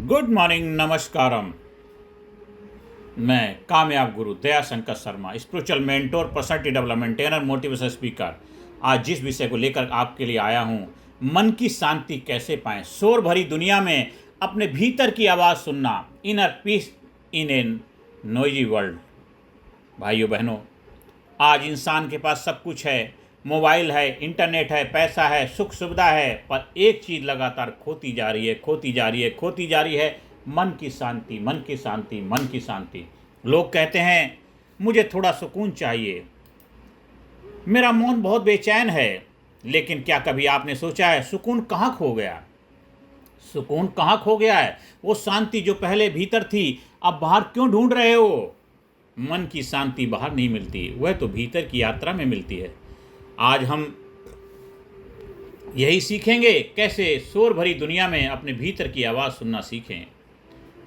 Good morning, नमस्कारम। मैं कामयाब गुरु Daya Shankar Sharma, spiritual mentor, personality development trainer, motivation speaker. आज जिस विषय को लेकर आपके लिए आया हूँ, मन की शांति कैसे पाएं। शोर भरी दुनिया में अपने भीतर की आवाज़ सुनना, इनर पीस इन ए नॉइजी वर्ल्ड। भाइयों बहनों, आज इंसान के पास सब कुछ है, मोबाइल है, इंटरनेट है, पैसा है, सुख सुविधा है, पर एक चीज़ लगातार खोती जा रही है, खोती जा रही है, खोती जा रही है, मन की शांति, मन की शांति, मन की शांति। लोग कहते हैं मुझे थोड़ा सुकून चाहिए, मेरा मन बहुत बेचैन है। लेकिन क्या कभी आपने सोचा है सुकून कहाँ खो गया? सुकून कहाँ खो गया है? वो शांति जो पहले भीतर थी, अब बाहर क्यों ढूंढ रहे हो? मन की शांति बाहर नहीं मिलती, वह तो भीतर की यात्रा में मिलती है। आज हम यही सीखेंगे, कैसे शोर भरी दुनिया में अपने भीतर की आवाज़ सुनना सीखें,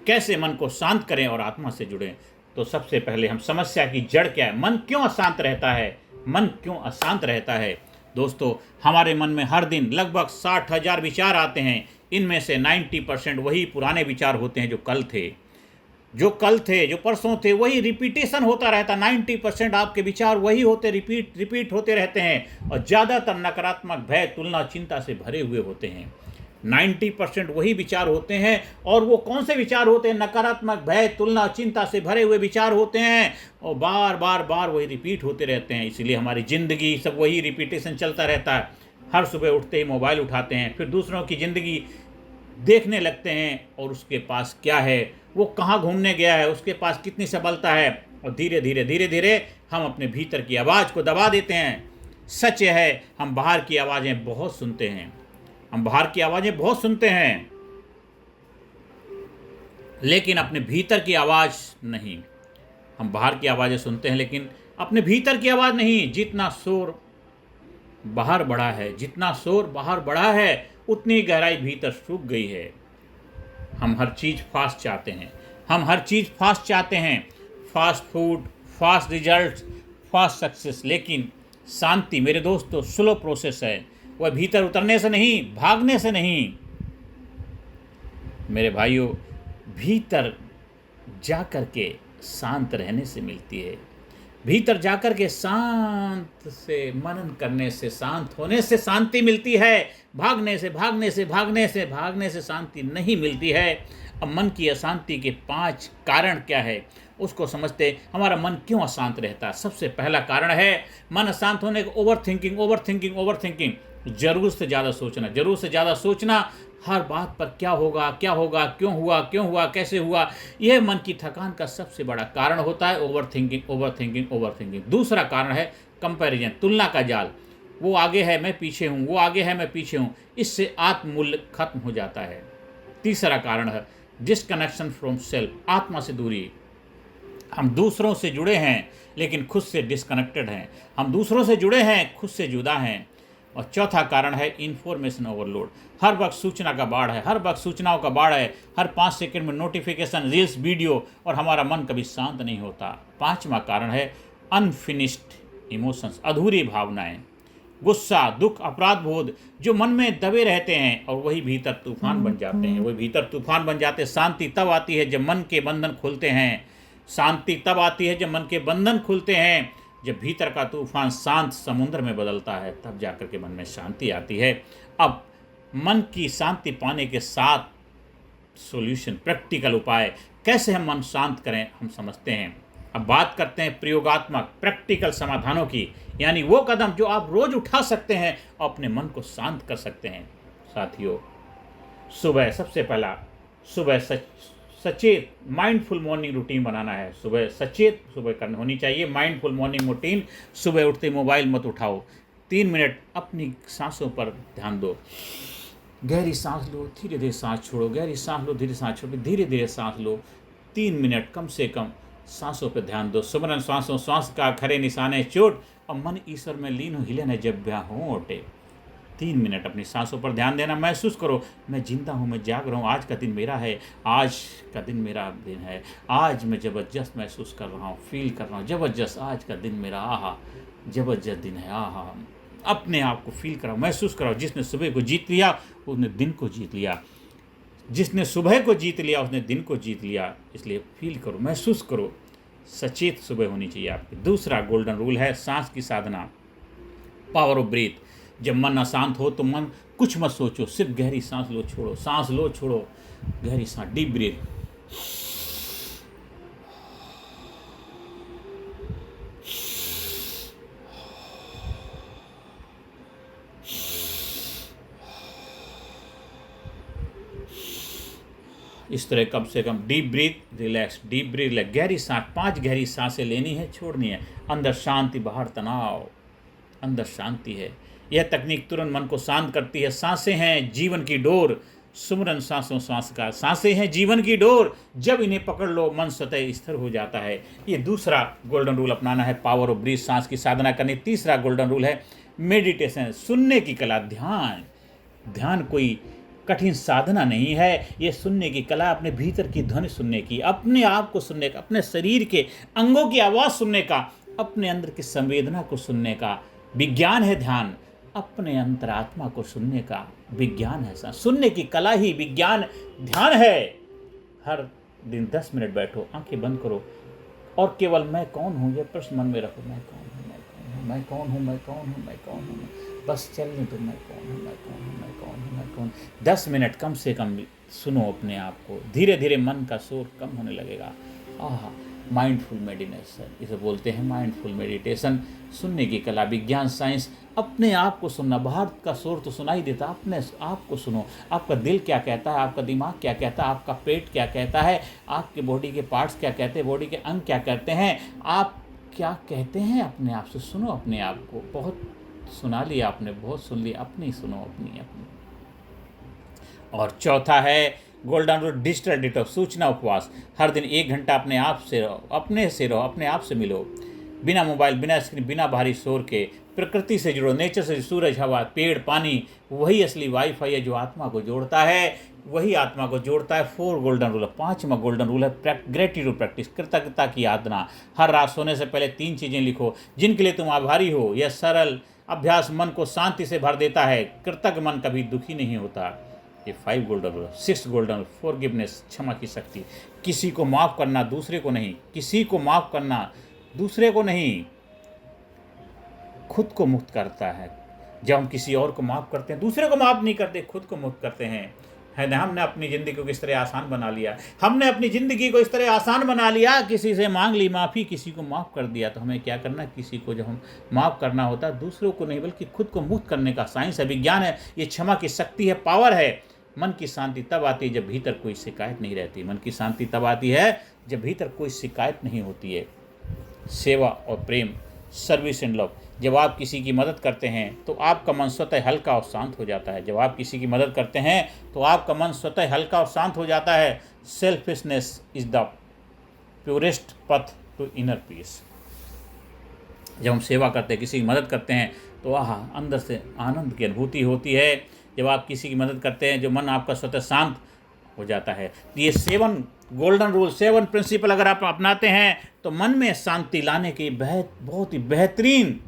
कैसे मन को शांत करें और आत्मा से जुड़ें। तो सबसे पहले हम समस्या की जड़ क्या है, मन क्यों अशांत रहता है, मन क्यों अशांत रहता है। दोस्तों, हमारे मन में हर दिन लगभग 60,000 विचार आते हैं। इनमें से 90% वही पुराने विचार होते हैं जो कल थे, जो परसों थे, वही रिपीटेशन होता रहता। 90% आपके विचार वही होते, रिपीट होते रहते हैं, और ज़्यादातर नकारात्मक, भय, तुलना, चिंता से भरे हुए होते हैं। 90% वही विचार होते हैं, और वो कौन से विचार होते हैं? नकारात्मक, भय, तुलना, चिंता से भरे हुए विचार होते हैं, और बार बार वही रिपीट होते रहते हैं। इसलिए हमारी ज़िंदगी सब वही रिपीटेशन चलता रहता है। हर सुबह उठते ही मोबाइल उठाते हैं, फिर दूसरों की ज़िंदगी देखने लगते हैं, और उसके पास क्या है, वो कहाँ घूमने गया है, उसके पास कितनी सफलता है, और धीरे धीरे हम अपने भीतर की आवाज़ को दबा देते हैं। सच है, हम बाहर की आवाज़ें बहुत सुनते हैं, लेकिन अपने भीतर की आवाज़ नहीं। हम बाहर की आवाज़ें सुनते हैं, लेकिन अपने भीतर की आवाज़ नहीं। जितना शोर बाहर बढ़ा है, उतनी गहराई भीतर सूख गई है। हम हर चीज़ फास्ट चाहते हैं, fast food, fast result, fast success. लेकिन शांति मेरे दोस्तों स्लो प्रोसेस है। वह भीतर उतरने से नहीं, भागने से नहीं, मेरे भाइयों, भीतर जाकर के शांत रहने से मिलती है। भीतर जाकर के शांत से मनन करने से, शांत होने से शांति मिलती है। भागने से शांति नहीं मिलती है। अब मन की अशांति के 5 कारण क्या है, उसको समझते। हमारा मन क्यों अशांत रहता है? सबसे पहला कारण है मन अशांत होने का ओवर थिंकिंग। ज़रूरत से ज़्यादा सोचना, हर बात पर क्या होगा, क्यों हुआ, कैसे हुआ। यह मन की थकान का सबसे बड़ा कारण होता है, ओवर थिंकिंग। दूसरा कारण है कंपैरिजन, तुलना का जाल। वो आगे है, मैं पीछे हूँ, इससे आत्ममूल्य खत्म हो जाता है। तीसरा कारण है डिस्कनेक्शन फ्रॉम सेल्फ, आत्मा से दूरी। हम दूसरों से जुड़े हैं, लेकिन खुद से डिस्कनेक्टेड हैं। हम दूसरों से जुड़े हैं, खुद से जुदा हैं। और चौथा कारण है इंफॉर्मेशन ओवरलोड। हर वक्त सूचनाओं का बाढ़ है। हर 5 सेकंड में नोटिफिकेशन, रील्स, वीडियो, और हमारा मन कभी शांत नहीं होता। 5वां कारण है अनफिनिश्ड इमोशंस, अधूरी भावनाएं, गुस्सा, दुख, अपराध बोध, जो मन में दबे रहते हैं, और वही भीतर तूफान बन जाते हैं। शांति तब आती है जब मन के बंधन खुलते हैं। जब भीतर का तूफान शांत समुद्र में बदलता है, तब जाकर के मन में शांति आती है। अब मन की शांति पाने के 7 सॉल्यूशन, प्रैक्टिकल उपाय, कैसे हम मन शांत करें, हम समझते हैं। अब बात करते हैं प्रयोगात्मक, प्रैक्टिकल समाधानों की, यानी वो कदम जो आप रोज उठा सकते हैं और अपने मन को शांत कर सकते हैं। साथियों, सबसे पहला सचेत माइंडफुल मॉर्निंग रूटीन बनाना है। सुबह करनी होनी चाहिए माइंडफुल मॉर्निंग रूटीन। सुबह उठते मोबाइल मत उठाओ। 3 मिनट अपनी सांसों पर ध्यान दो। गहरी सांस लो, धीरे धीरे सांस छोड़ो, गहरी सांस लो, धीरे सांस छोड़ो, धीरे धीरे सांस लो। 3 मिनट कम से कम सांसों पर ध्यान दो। सुमरन श्वास का खरे निशाने चोट, और मन ईश्वर में लीन हो, हिले न जब ब्याह हो ओटे। 3 मिनट अपनी सांसों पर ध्यान देना। महसूस करो, मैं जिंदा हूँ, मैं जाग रहा हूँ, आज का दिन मेरा है, आज मैं ज़बरदस्त महसूस कर रहा हूँ, फील कर रहा हूँ ज़बरदस्त, आज का दिन मेरा, आहा ज़बरदस्त दिन है, आहा। अपने आप को फील कराओ, महसूस कराओ। जिसने सुबह को जीत लिया, उसने दिन को जीत लिया। जिसने सुबह को जीत लिया उसने दिन को जीत लिया। इसलिए फील करो, महसूस करो, सचेत सुबह होनी चाहिए आपकी। दूसरा गोल्डन रूल है सांस की साधना, पावर ऑफ ब्रीथ। जब मन अशांत हो तो मन कुछ मत सोचो, सिर्फ गहरी सांस लो छोड़ो, सांस लो छोड़ो, गहरी सांस, डीप ब्रीथ। इस तरह कम से कम deep breath, relax, deep breath, relax, गहरी सांस, 5 गहरी सांसें लेनी है, छोड़नी है। अंदर शांति, बाहर तनाव, अंदर शांति है। यह तकनीक तुरंत मन को शांत करती है। सांसें हैं जीवन की डोर, सुमरन सांसों श्वास का। सांसें हैं जीवन की डोर, जब इन्हें पकड़ लो मन स्वतः स्थिर हो जाता है। ये दूसरा गोल्डन रूल अपनाना है, पावर ऑफ ब्रीथ, सांस की साधना करनी। तीसरा गोल्डन रूल है मेडिटेशन, सुनने की कला, ध्यान। ध्यान कोई कठिन साधना नहीं है, ये सुनने की कला, अपने भीतर की ध्वनि सुनने की, अपने आप को सुनने का, अपने शरीर के अंगों की आवाज़ सुनने का, अपने अंदर की संवेदना को सुनने का विज्ञान है ध्यान। अपने अंतरात्मा को सुनने का विज्ञान है। सुनने की कला ही विज्ञान ध्यान है। हर दिन 10 मिनट बैठो, आंखें बंद करो और केवल मैं कौन हूँ यह प्रश्न मन में रखो। मैं कौन हूँ, मैं कौन हूँ, मैं कौन हूँ, मैं कौन हूँ, मैं कौन हूँ, बस चलने दो। मैं कौन हूँ, मैं कौन हूँ, मैं कौन हूँ, मैं कौन। 10 मिनट कम से कम सुनो अपने आप को। धीरे धीरे मन का शोर कम होने लगेगा। माइंडफुल मेडिटेशन, इसे बोलते हैं माइंडफुल मेडिटेशन। सुनने की कला, विज्ञान, साइंस। अपने आप को सुनना, बाहर का शोर तो सुनाई देता, अपने आप को सुनो। आपका दिल क्या कहता है, आपका दिमाग क्या कहता है, आपका पेट क्या कहता है, आपके बॉडी के पार्ट्स क्या कहते हैं, बॉडी के अंग क्या कहते हैं, आप क्या कहते हैं। अपने आप से सुनो अपने आप को। बहुत सुना लिया आपने, बहुत सुन लिया, अपनी सुनो, अपनी। और चौथा है गोल्डन रूल, डिजिटल डिटॉक्स, सूचना उपवास। हर दिन 1 घंटा अपने आप से रहो, अपने से रहो, अपने आप से मिलो, बिना मोबाइल, बिना स्क्रीन, बिना बाहरी शोर के। प्रकृति से जुड़ो, नेचर से, सूरज, हवा, पेड़, पानी, वही असली वाईफाई है जो आत्मा को जोड़ता है, वही आत्मा को जोड़ता है। 4 गोल्डन रूल है। 5वां गोल्डन रूल है ग्रेटिट्यूड प्रैक्टिस, कृतज्ञता की यातना। हर रात सोने से पहले 3 चीज़ें लिखो जिनके लिए तुम आभारी हो। यह सरल अभ्यास मन को शांति से भर देता है। कृतज्ञ मन कभी दुखी नहीं होता। ये 5 golden rule. 6 golden rule, forgiveness, क्षमा की शक्ति। किसी को माफ़ करना, दूसरे को नहीं। किसी को माफ़ करना, दूसरे को नहीं, खुद को मुक्त करता है। जब हम किसी और को माफ़ करते हैं, दूसरे को माफ़ नहीं करते, खुद को मुक्त करते हैं। है ना, हमने अपनी ज़िंदगी को इस तरह आसान बना लिया। हमने अपनी ज़िंदगी को इस तरह आसान बना लिया, किसी से मांग ली माफ़ी, किसी को माफ़ कर दिया। तो हमें क्या करना, किसी को जब हम माफ़ करना होता है, दूसरों को नहीं बल्कि खुद को मुक्त करने का साइंस है, विज्ञान है। ये क्षमा की शक्ति है, पावर है। मन की शांति तब आती है जब भीतर कोई शिकायत नहीं रहती। मन की शांति तब आती है जब भीतर कोई शिकायत नहीं होती है। सेवा और प्रेम, सर्विस एंड लव। जब आप किसी की मदद करते हैं तो आपका मन स्वतः हल्का और शांत हो जाता है। जब आप किसी की मदद करते हैं तो आपका मन स्वतः हल्का और शांत हो जाता है। सेल्फिशनेस इज द प्योरेस्ट पथ टू इनर पीस। जब हम सेवा करते हैं, किसी की मदद करते हैं तो अंदर से आनंद की अनुभूति होती है। जब आप किसी की मदद करते हैं, जो मन आपका स्वतः शांत हो जाता है। ये 7 गोल्डन रूल, 7 प्रिंसिपल अगर आप अपनाते हैं तो मन में शांति लाने की बहुत ही बेहतरीन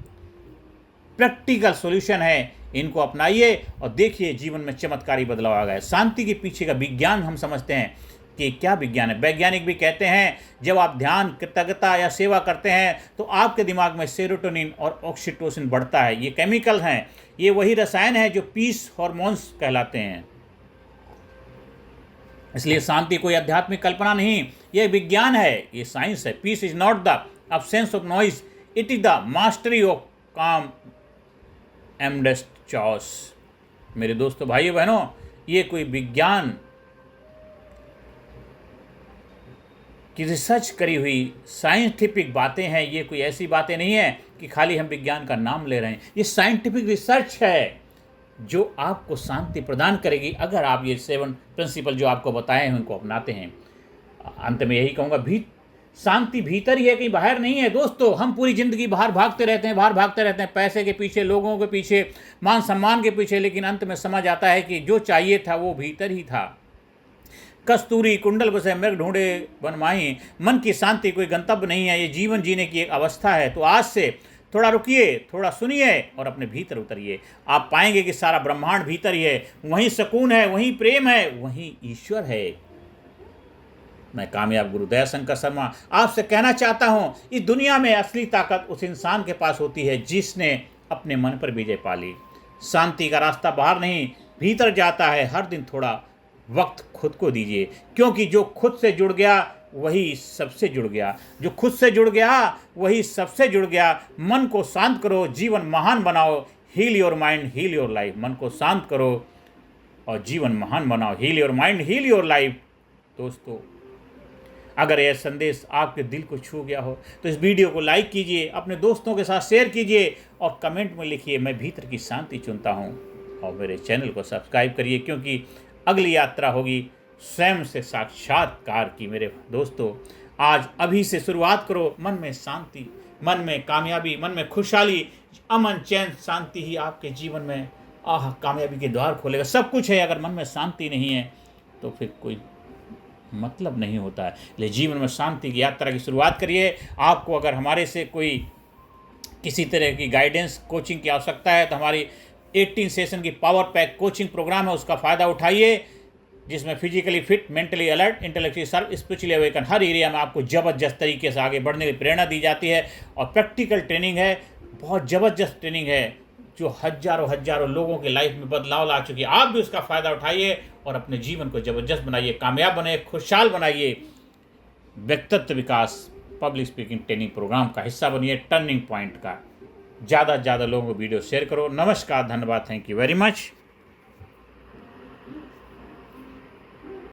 प्रैक्टिकल सॉल्यूशन है। इनको अपनाइए और देखिए जीवन में चमत्कारी बदलाव आ गए। शांति के पीछे का विज्ञान हम समझते हैं कि क्या विज्ञान है। वैज्ञानिक भी कहते हैं जब आप ध्यान, कृतज्ञता या सेवा करते हैं तो आपके दिमाग में सेरोटोनिन और ऑक्सीटोसिन बढ़ता है। ये केमिकल हैं, ये वही रसायन है जो पीस हार्मोन्स कहलाते हैं। इसलिए शांति कोई आध्यात्मिक कल्पना नहीं, ये विज्ञान है, ये साइंस है। Peace is not the absence of noise, it is the mastery of calm amidst चॉस। मेरे दोस्तों, भाइयों बहनों, ये कोई विज्ञान की रिसर्च करी हुई साइंटिफिक बातें हैं। ये कोई ऐसी बातें नहीं है कि खाली हम विज्ञान का नाम ले रहे हैं। ये साइंटिफिक रिसर्च है जो आपको शांति प्रदान करेगी अगर आप ये 7 प्रिंसिपल जो आपको बताए हैं उनको अपनाते हैं। अंत में यही कहूँगा, शांति भीतर ही है, कहीं बाहर नहीं है। दोस्तों, हम पूरी ज़िंदगी बाहर भागते रहते हैं, पैसे के पीछे, लोगों के पीछे, मान सम्मान के पीछे, लेकिन अंत में समझ आता है कि जो चाहिए था वो भीतर ही था। कस्तूरी कुंडल बसे मृग ढूंढे वन माही। मन की शांति कोई गंतव्य नहीं है, ये जीवन जीने की एक अवस्था है। तो आज से थोड़ा रुकिए, थोड़ा सुनिए और अपने भीतर उतरिए। आप पाएंगे कि सारा ब्रह्मांड भीतर ही है, वहीं सुकून है, वहीं प्रेम है, वहीं ईश्वर है। मैं कामयाब गुरु दयाशंकर शर्मा आपसे कहना चाहता हूँ, इस दुनिया में असली ताकत उस इंसान के पास होती है जिसने अपने मन पर विजय पा ली। शांति का रास्ता बाहर नहीं, भीतर जाता है। हर दिन थोड़ा वक्त खुद को दीजिए, क्योंकि जो खुद से जुड़ गया वही सबसे जुड़ गया। जो खुद से जुड़ गया वही सबसे जुड़ गया। मन को शांत करो, जीवन महान बनाओ। Heal your mind, heal your life. मन को शांत करो और जीवन महान बनाओ। Heal your mind, heal your life. दोस्तों, अगर यह संदेश आपके दिल को छू गया हो तो इस वीडियो को लाइक कीजिए, अपने दोस्तों के साथ शेयर कीजिए और कमेंट में लिखिए, मैं भीतर की शांति चुनता हूँ। और मेरे चैनल को सब्सक्राइब करिए, क्योंकि अगली यात्रा होगी स्वयं से साक्षात्कार की। मेरे दोस्तों, आज अभी से शुरुआत करो। मन में शांति, मन में कामयाबी, मन में खुशहाली, अमन, चैन, शांति ही आपके जीवन में कामयाबी के द्वार खोलेगा। सब कुछ है, अगर मन में शांति नहीं है तो फिर कोई मतलब नहीं होता है। इसलिए जीवन में शांति की यात्रा की शुरुआत करिए। आपको अगर हमारे से कोई किसी तरह की गाइडेंस कोचिंग की आवश्यकता है तो हमारी 18 सेशन की पावर पैक कोचिंग प्रोग्राम है, उसका फ़ायदा उठाइए, जिसमें physically fit, mentally alert, intellectually sharp, spiritually awaken, हर एरिया में आपको ज़बरदस्त तरीके से आगे बढ़ने की प्रेरणा दी जाती है। और प्रैक्टिकल ट्रेनिंग है, बहुत ज़बरदस्त ट्रेनिंग है जो हज़ारों लोगों की लाइफ में बदलाव ला चुकी है। आप भी उसका फ़ायदा उठाइए और अपने जीवन को ज़बरदस्त बनाइए, कामयाब बनाइए, खुशहाल बनाइए। व्यक्तित्व विकास पब्लिक स्पीकिंग ट्रेनिंग प्रोग्राम का हिस्सा बनिए, टर्निंग पॉइंट का। ज़्यादा से ज़्यादा लोगों को वीडियो शेयर करो। नमस्कार, धन्यवाद, थैंक यू वेरी मच।